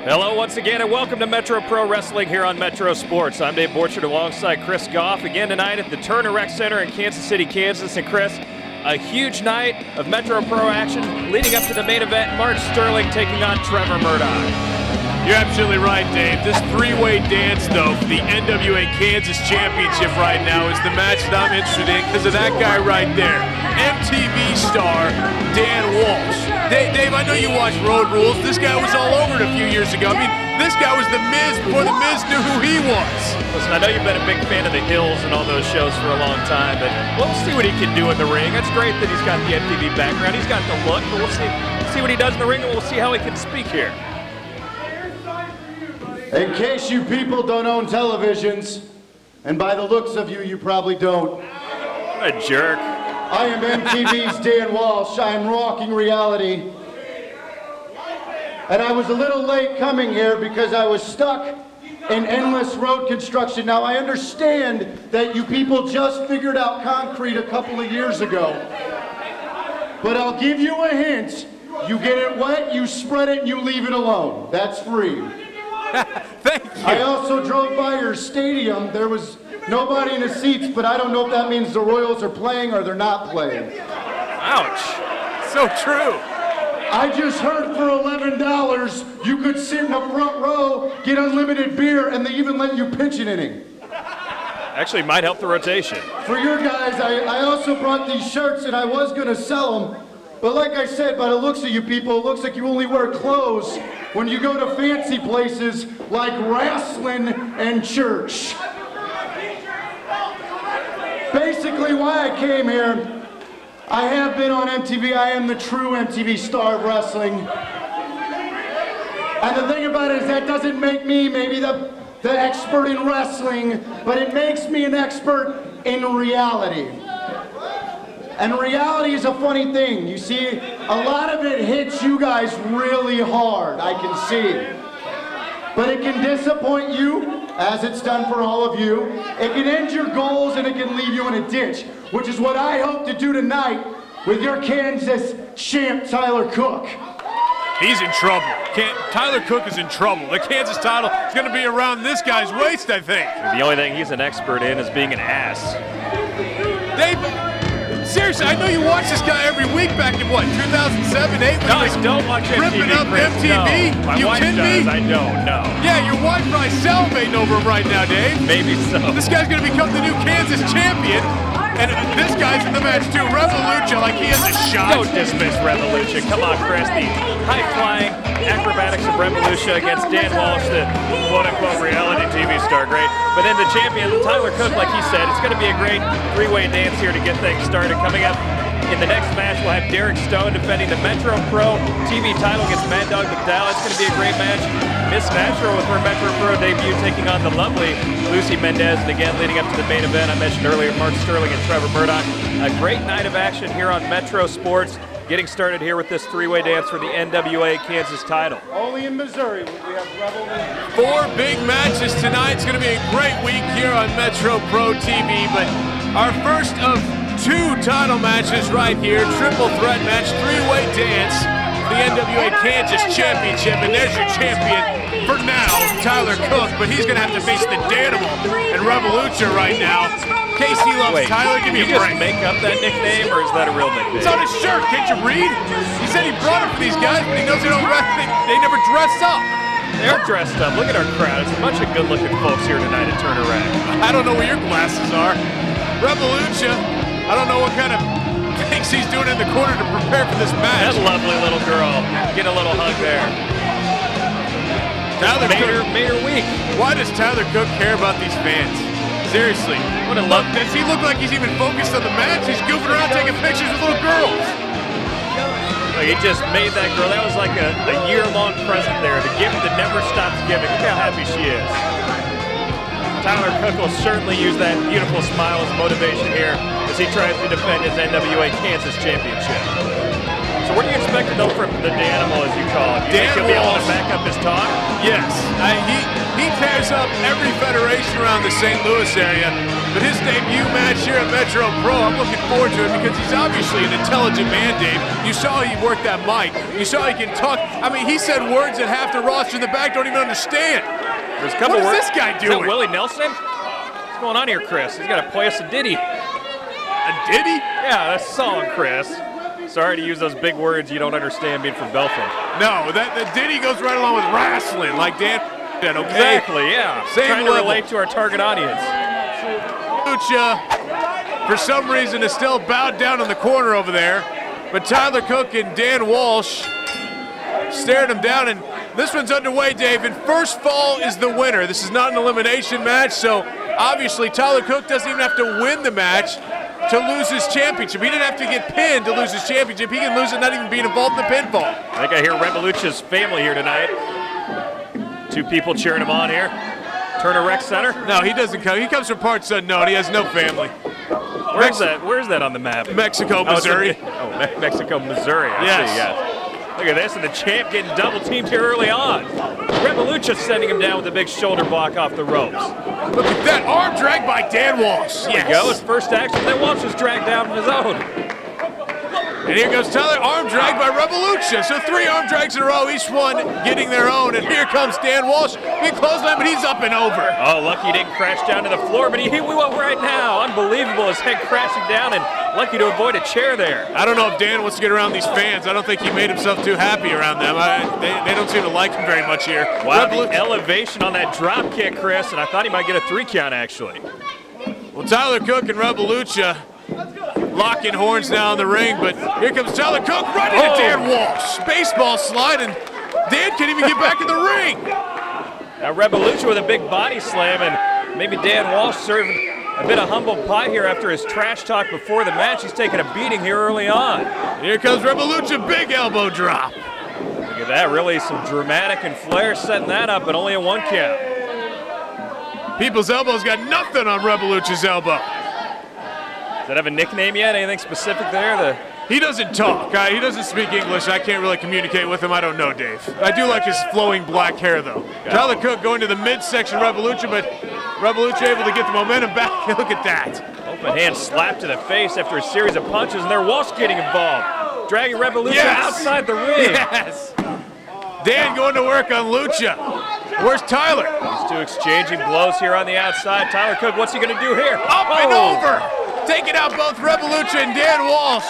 Hello once again and welcome to Metro Pro Wrestling here on Metro Sports. I'm Dave Borchard alongside Chris Goff again tonight at the Turner Rec Center in Kansas City, Kansas. And Chris, a huge night of Metro Pro action leading up to the main event. Mark Sterling taking on Trevor Murdoch. You're absolutely right, Dave. This three-way dance, though, for the NWA Kansas Championship right now is the match that I'm interested in because of that guy right there, MTV star Dan Walsh. Dave, I know you watched Road Rules. This guy was all over it a few years ago. I mean, this guy was The Miz before The Miz knew who he was. Listen, I know you've been a big fan of The Hills and all those shows for a long time, but we'll see what he can do in the ring. It's great that he's got the MTV background. He's got the look, but we'll see what he does in the ring, and we'll see how he can speak here. In case you people don't own televisions, and by the looks of you, you probably don't. What a jerk. I am MTV's Dan Walsh. I am rocking reality. And I was a little late coming here because I was stuck in endless road construction. Now, I understand that you people just figured out concrete a couple of years ago. But I'll give you a hint. You get it wet, you spread it, and you leave it alone. That's free. Thank you. I also drove by your stadium. There was nobody in the seats, but I don't know if that means the Royals are playing or they're not playing. Ouch. So true. I just heard for $11 you could sit in the front row, get unlimited beer, and they even let you pitch an inning. Actually, might help the rotation. For your guys, I also brought these shirts, and I was going to sell them. But like I said, by the looks of you people, it looks like you only wear clothes when you go to fancy places like wrestling and church. Basically, why I came here, I have been on MTV. I am the true MTV star of wrestling. And the thing about it is that doesn't make me maybe the expert in wrestling, but it makes me an expert in reality. And reality is a funny thing. You see, a lot of it hits you guys really hard, I can see. But it can disappoint you, as it's done for all of you. It can end your goals and it can leave you in a ditch, which is what I hope to do tonight with your Kansas champ, Tyler Cook. He's in trouble. Tyler Cook is in trouble. The Kansas title is going to be around this guy's waist, I think. The only thing he's an expert in is being an ass. Dave, seriously, I know you watch this guy every week back in what, 2007, 8? No, I don't watch MTV. Ripping up Chris. MTV? No, my you wife kidding does. me? I don't, no. Yeah, your wife probably salivating over him right now, Dave. Maybe so. This guy's going to become the new Kansas champion. And this guy's in the match too. Rebelucha, like he has a shot. Don't dismiss Rebelucha. Come on, Chris. The high-flying acrobatics of Rebelucha against Dan Walsh, the quote-unquote reality TV star. Great. But then the champion, Tyler Cook, like he said, it's going to be a great three-way dance here to get things started. Coming up in the next match, we'll have Derek Stone defending the Metro Pro TV title against Mad Dog McDowell. It's going to be a great match. Miss Natural with her Metro Pro debut taking on the lovely Lucy Mendez. And again, leading up to the main event, I mentioned earlier, Mark Sterling and Trevor Murdoch. A great night of action here on Metro Sports. Getting started here with this three-way dance for the NWA Kansas title. Only in Missouri we have Rebelucha. 4 big matches tonight. It's going to be a great week here on Metro Pro TV. But our first of 2 title matches right here. Triple threat match, 3-way dance. The NWA Kansas Championship, and there's your champion for now, Tyler Cook, but he's going to have to face the Danimal and Rebelucha right now. Casey loves Wait, Tyler, give me a break. Did you just make up that nickname, or is that a real nickname? It's on his shirt, can't you read? He said he brought it for these guys, but he knows they don't they never dress up. They're dressed up. Look at our crowd. It's a bunch of good-looking folks here tonight at Turner Rec. I don't know where your glasses are. Rebelucha, I don't know what kind of things he's doing in the corner to prepare for this match. That lovely little girl. Get a little hug there. Tyler made her week. Why does Tyler Cook care about these fans? Seriously. What a love. Does he look like he's even focused on the match? He's goofing around taking pictures with little girls. Like he just made that girl. That was like a year-long present there. The gift that never stops giving. Look how happy she is. Tyler Cook will certainly use that beautiful smile as motivation here as he tries to defend his NWA Kansas Championship. So what do you expect to know from the Danimal, as you call it? You think he'll be able to back up his talk? Yes. He tears up every federation around the St. Louis area. But his debut match here at Metro Pro, I'm looking forward to it because he's obviously an intelligent man, Dave. You saw he worked that mic. You saw he can talk. I mean, he said words that half the roster in the back don't even understand. There's a couple what is this guy doing? Is that Willie Nelson? What's going on here, Chris? He's got to play us a ditty. A ditty? Yeah, that's a song, Chris. Sorry to use those big words you don't understand being from Belfast. No, the ditty goes right along with wrestling, like Dan did, okay? Exactly, yeah. Same Trying level. to relate to our target audience. Lucha, for some reason, is still bowed down in the corner over there. But Tyler Cook and Dan Walsh stared him down, and this one's underway, Dave, and first fall is the winner. This is not an elimination match, so obviously Tyler Cook doesn't even have to win the match to lose his championship. He didn't have to get pinned to lose his championship. He can lose it not even being involved in the pinfall. I think I hear Rebelucha's family here tonight. Two people cheering him on here. Turner Rec Center? No, he doesn't come. He comes from parts unknown. He has no family. Where's that? Where's that on the map? Mexico, Missouri. Mexico, Missouri. I see, yes. Look at this, and the champ getting double teamed here early on. Rebelucha sending him down with a big shoulder block off the ropes. Look at that arm drag by Dan Walsh. There we go, his first action. Then Walsh was dragged down on his own. And here goes Tyler, arm drag by Rebelucha. So 3 arm drags in a row, each one getting their own. And here comes Dan Walsh. Big clothesline, but he's up and over. Oh, lucky he didn't crash down to the floor, but we went right now. Unbelievable, his head crashing down, and lucky to avoid a chair there. I don't know if Dan wants to get around these fans. I don't think he made himself too happy around them. They don't seem to like him very much here. Wow, the elevation on that drop kick, Chris, and I thought he might get a 3 count, actually. Well, Tyler Cook and Rebelucha locking horns now in the ring, but here comes Tyler Cook right into Dan Walsh. Baseball slide, and Dan can't even get back in the ring. Now Rebelucha with a big body slam, and maybe Dan Walsh serving a bit of humble pie here after his trash talk before the match. He's taking a beating here early on. Here comes Rebelucha, big elbow drop. Look at that, really some dramatic and flair setting that up, but only a 1 count. People's Elbow's got nothing on Rebelucha's elbow. Does that have a nickname yet? Anything specific there? He doesn't talk. He doesn't speak English. I can't really communicate with him. I don't know, Dave. I do like his flowing black hair, though. Tyler Cook going to the midsection Rebelucha, but Rebelucha able to get the momentum back. Look at that. Open hand slap to the face after a series of punches, and there Walsh getting involved. Dragging Rebelucha outside the ring. Yes. Dan going to work on Lucha. Where's Tyler? These two exchanging blows here on the outside. Tyler Cook, what's he going to do here? Up and over. Taking out both Rebelucha and Dan Walsh.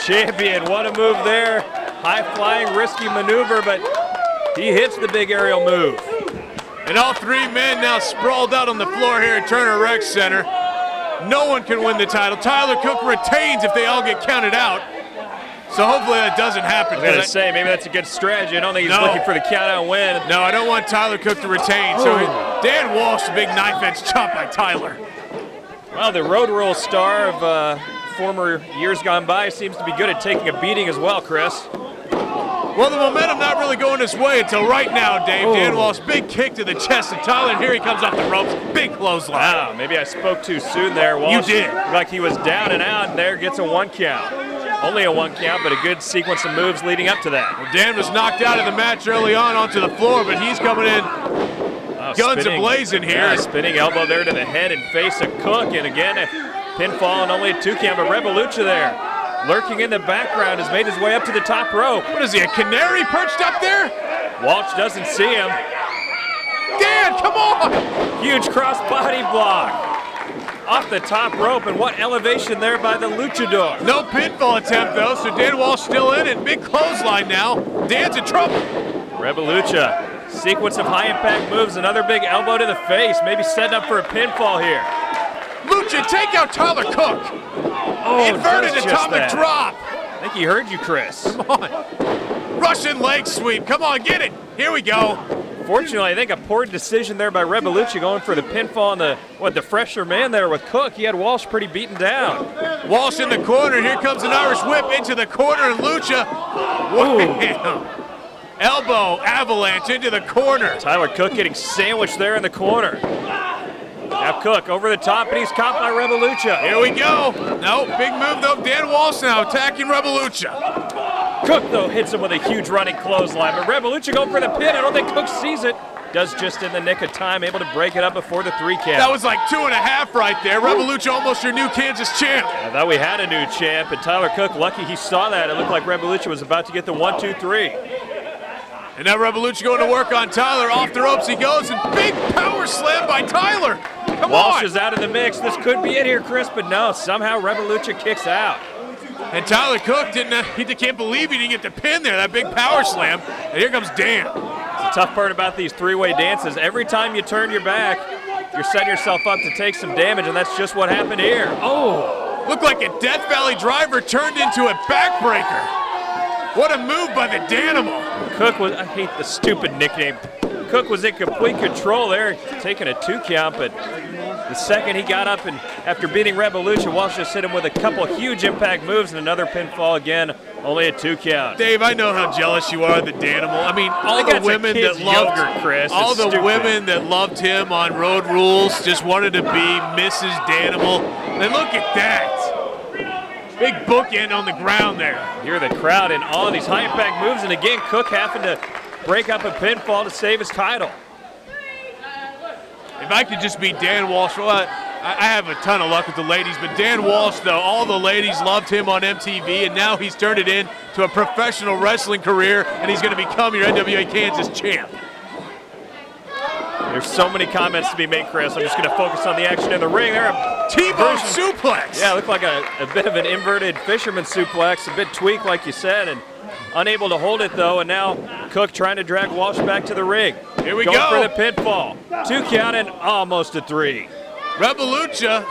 Champion, what a move there. High-flying, risky maneuver, but he hits the big aerial move. And all 3 men now sprawled out on the floor here at Turner Rec Center. No one can win the title. Tyler Cook retains if they all get counted out. So hopefully that doesn't happen. I was going to say, maybe that's a good strategy. I don't think he's looking for the count-out win. No, I don't want Tyler Cook to retain. So Dan Walsh, a big knife-edge chop by Tyler. Well, the Road Rules star of former years gone by seems to be good at taking a beating as well, Chris. Well, the momentum not really going his way until right now, Dave. Dan Walsh, big kick to the chest of Tyler, and here he comes off the ropes. Big clothesline. Wow, maybe I spoke too soon there. Walsh, you did. Like he was down and out, and there gets a 1 count. Only a 1 count, but a good sequence of moves leading up to that. Well, Dan was knocked out of the match early on onto the floor, but he's coming in guns a-blazing here. Yeah, spinning elbow there to the head and face of Cook, and again, a pinfall and only a 2 count, but Rebelucha there, lurking in the background, has made his way up to the top rope. What is he, a canary perched up there? Walsh doesn't see him. Dan, come on! Huge cross body block. Off the top rope, and what elevation there by the luchador. No pinfall attempt, though, so Dan Walsh still in it. Big clothesline now. Dan's in trouble. Rebelucha, sequence of high-impact moves, another big elbow to the face, maybe setting up for a pinfall here. Lucha, take out Tyler Cook. Inverted atomic drop. I think he heard you, Chris. Come on. Russian leg sweep. Come on, get it. Here we go. Fortunately, I think a poor decision there by Rebelucha going for the pinfall on the fresher man there with Cook. He had Walsh pretty beaten down. Walsh in the corner. Here comes an Irish whip into the corner, and Lucha. Wham. Elbow avalanche into the corner. Tyler Cook getting sandwiched there in the corner. Now Cook over the top, and he's caught by Rebelucha. Here we go. No, big move though. Dan Walsh now attacking Rebelucha. Cook, though, hits him with a huge running clothesline, but Rebelucha going for the pin. I don't think Cook sees it. does just in the nick of time, able to break it up before the 3 count. That was like 2.5 right there. Rebelucha almost your new Kansas champ. I thought we had a new champ, and Tyler Cook, lucky he saw that. It looked like Rebelucha was about to get the 1, 2, 3. And now Rebelucha going to work on Tyler. Off the ropes he goes, and big power slam by Tyler. Come Walsh on. is out of the mix. This could be it here, Chris, but no, somehow Rebelucha kicks out. And Tyler Cook he can't believe he didn't get the pin there, that big power slam. And here comes Dan. The tough part about these 3-way dances, every time you turn your back, you're setting yourself up to take some damage, and that's just what happened here. Oh! Looked like a Death Valley driver turned into a backbreaker. What a move by the Danimal. Cook was, I hate the stupid nickname. Cook was in complete control there, taking a 2 count, but the second he got up and after beating Rebelucha, Walsh just hit him with a couple huge impact moves and another pinfall again, only a 2 count. Dave, I know how jealous you are of the Danimal. I mean, all the women that loved yogurt, Chris. all the women that loved him on Road Rules just wanted to be Mrs. Danimal. And look at that. Big bookend on the ground there. Hear the crowd in all of these high impact moves, and again, Cook having to break up a pinfall to save his title. If I could just beat Dan Walsh, well, I have a ton of luck with the ladies, but Dan Walsh, though, all the ladies loved him on MTV, and now he's turned it into a professional wrestling career, and he's going to become your NWA Kansas champ. There's so many comments to be made, Chris. I'm just going to focus on the action in the ring there. T-bone suplex. Yeah, it looked like a bit of an inverted fisherman suplex, a bit tweaked, like you said, and unable to hold it, though, and now Cook trying to drag Walsh back to the ring. Here we Going go. for the pinfall. 2 count and almost a 3. Rebelucha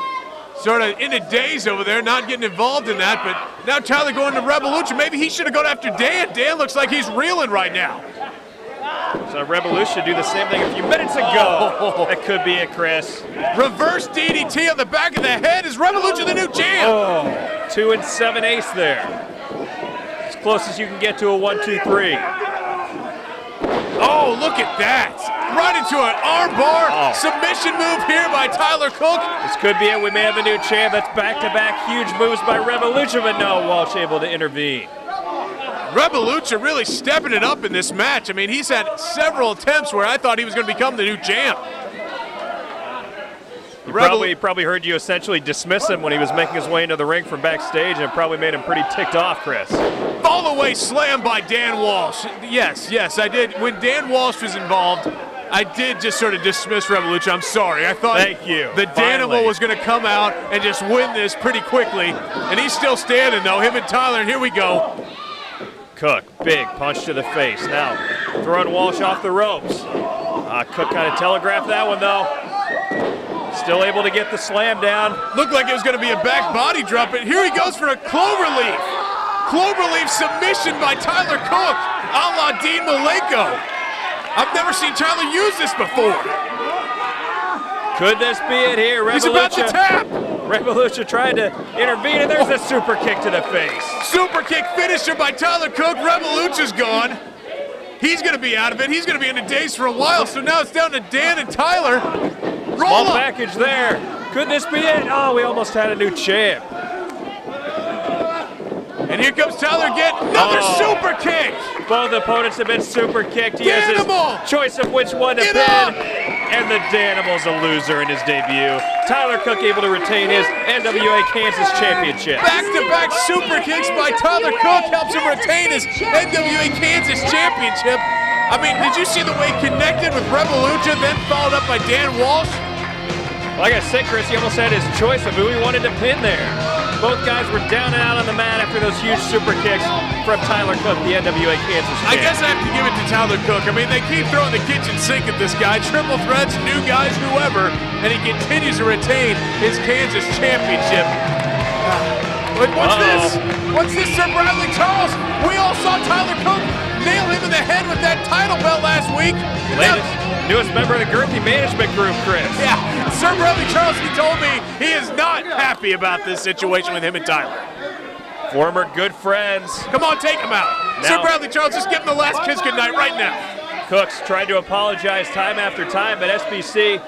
sort of in a daze over there, not getting involved in that, but now Tyler going to Rebelucha. Maybe he should have gone after Dan. Dan looks like he's reeling right now. So Rebelucha do the same thing a few minutes ago. That could be it, Chris. Reverse DDT on the back of the head. Is Rebelucha the new champ? Oh, 2 and 7/8 there. As close as you can get to a 1, 2, 3. Oh, look at that. Right into an armbar. Submission move here by Tyler Cook. This could be it. We may have a new champ. That's back-to-back huge moves by Rebelucha, but no, Walsh able to intervene. Rebelucha really stepping it up in this match. I mean, he's had several attempts where I thought he was going to become the new champ. He probably heard you essentially dismiss him when he was making his way into the ring from backstage, and it probably made him pretty ticked off, Chris. Fall away slam by Dan Walsh. Yes, I did. When Dan Walsh was involved, I did just sort of dismiss Rebelucha. I'm sorry. I thought the Danimal was going to come out and just win this pretty quickly, and he's still standing, though. Him and Tyler, and here we go. Cook, big punch to the face. Now, throwing Walsh off the ropes. Cook kind of telegraphed that one, though. Still able to get the slam down. Looked like it was going to be a back body drop, but here he goes for a cloverleaf. Cloverleaf submission by Tyler Cook, a la Dean Malenko. I've never seen Tyler use this before. Could this be it here? He's about to tap. Rebelucha tried to intervene, and there's a super kick to the face. Super kick finisher by Tyler Cook. Rebelucha's gone. He's going to be out of it. He's going to be in a daze for a while, so now it's down to Dan and Tyler. Small package there. Could this be it? Oh, we almost had a new champ. And here comes Tyler again. Another super kick. Both opponents have been super kicked. He has his choice of which one to pin. And the Danimal's a loser in his debut. Tyler Cook able to retain his NWA Kansas championship. Back-to-back super kicks by Tyler Cook helps him retain his NWA Kansas championship. I mean, did you see the way he connected with Rebelucha, then followed up by Dan Walsh? Like I said, Chris, he almost had his choice of who he wanted to pin there. Both guys were down and out on the mat after those huge super kicks from Tyler Cook, the NWA Kansas champ. I guess I have to give it to Tyler Cook. I mean, they keep throwing the kitchen sink at this guy, triple threats, new guys, whoever, and he continues to retain his Kansas championship. What's this? What's this, Sir Bradley Charles? We all saw Tyler Cook nail him in the head with that title belt last week. Newest member of the Girthy Management Group, Chris. Yeah, Sir Bradley Charles, he told me he is not happy about this situation with him and Tyler. Former good friends. Come on, take him out. Sir Bradley Charles, just give him the last kiss goodnight right now. Cook's tried to apologize time after time, but SBC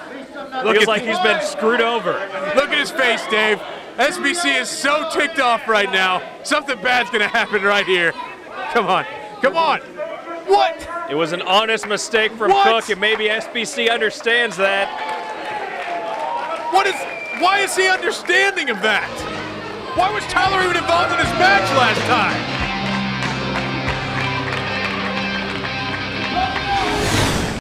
feels like he's been screwed over. Look at his face, Dave. SBC is so ticked off right now. Something bad's going to happen right here. Come on. Come on. What? It was an honest mistake from What? Cook, and maybe SBC understands that. Why is he understanding of that? Why was Tyler even involved in this match last time?